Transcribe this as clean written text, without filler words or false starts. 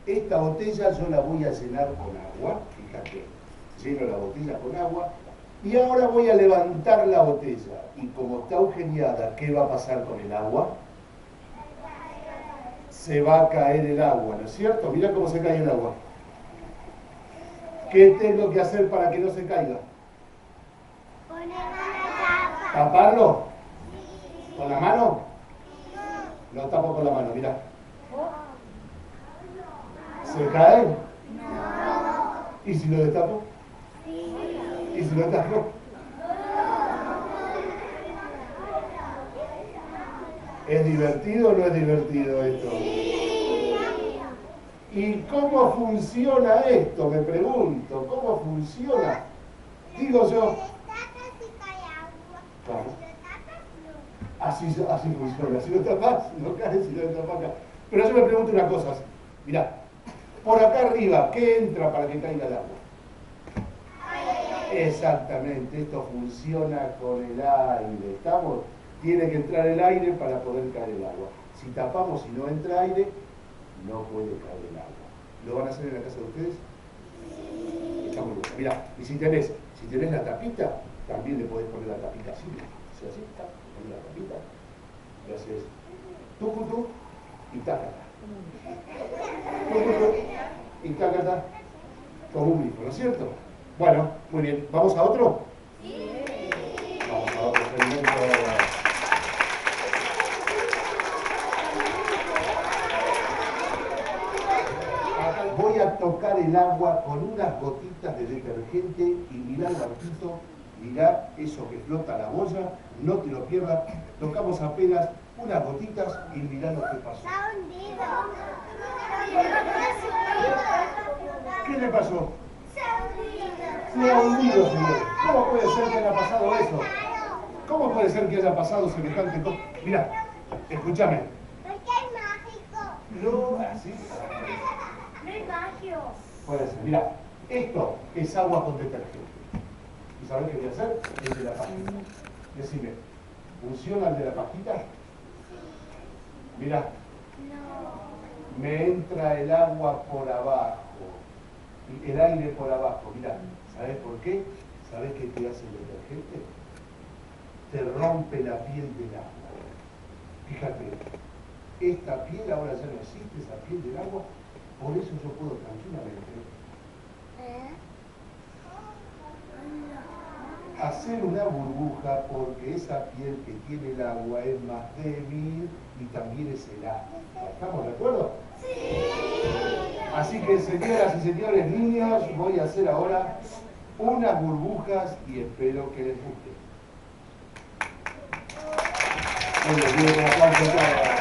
Esta botella yo la voy a llenar con agua, fíjate, lleno la botella con agua, y ahora voy a levantar la botella, y como está agujereada, ¿qué va a pasar con el agua? Se va a caer el agua, ¿no es cierto? Mirá cómo se cae el agua. ¿Qué tengo que hacer para que no se caiga? Poner una tapa. ¿Taparlo? ¿Con la mano? Lo tapo con la mano, mirá. ¿Se cae? No. ¿Y si lo destapo? Sí. ¿Y si lo destapo? ¿Es divertido o no es divertido esto? ¿Y cómo funciona esto? Me pregunto, ¿cómo funciona? Digo yo. Claro. Así funciona. Si lo tapas, no cae, si lo tapas acá. Pero yo me pregunto una cosa. Mirá, por acá arriba, ¿qué entra para que caiga el agua? Exactamente, esto funciona con el aire. ¿Estamos? Tiene que entrar el aire para poder caer el agua. Si tapamos y no entra aire, no puede caer el agua. ¿Lo van a hacer en la casa de ustedes? Sí. Está muy bueno. Mirá, y si tenés la tapita, también le podés poner la tapita así. O sea, así, está, poner la tapita. Y haces tucutu y tacata. Tucutu y tacata. Como un grifo, ¿no es cierto? Bueno, muy bien. ¿Vamos a otro? Sí. Vamos a otro segmento. Voy a tocar el agua con unas gotitas de detergente y mirá el barquito, mirá eso que flota la boya, no te lo pierdas. Tocamos apenas unas gotitas y mirá lo que pasó. ¿Qué le pasó? Se ha hundido, señor. ¿Cómo puede ser que haya pasado eso? ¿Cómo puede ser que haya pasado semejante cosa? Mirá, escúchame. Porque es mágico. No, así. No es magio. Puede ser. Mirá, esto es agua con detergente. ¿Y sabés qué voy a hacer? El de la pajita. Decime, ¿funciona el de la pajita? Mirá. No. Me entra el agua por abajo. El aire por abajo. Mirá, ¿sabés por qué? ¿Sabés qué te hace el detergente? Te rompe la piel del agua. Fíjate, esta piel ahora ya no existe, esa piel del agua. Por eso yo puedo tranquilamente hacer una burbuja, porque esa piel que tiene el agua es más débil y también es elástica. ¿Estamos de acuerdo? Sí. Así que, señoras y señores niños, voy a hacer ahora unas burbujas y espero que les guste. Muy bien, un aplauso a todos.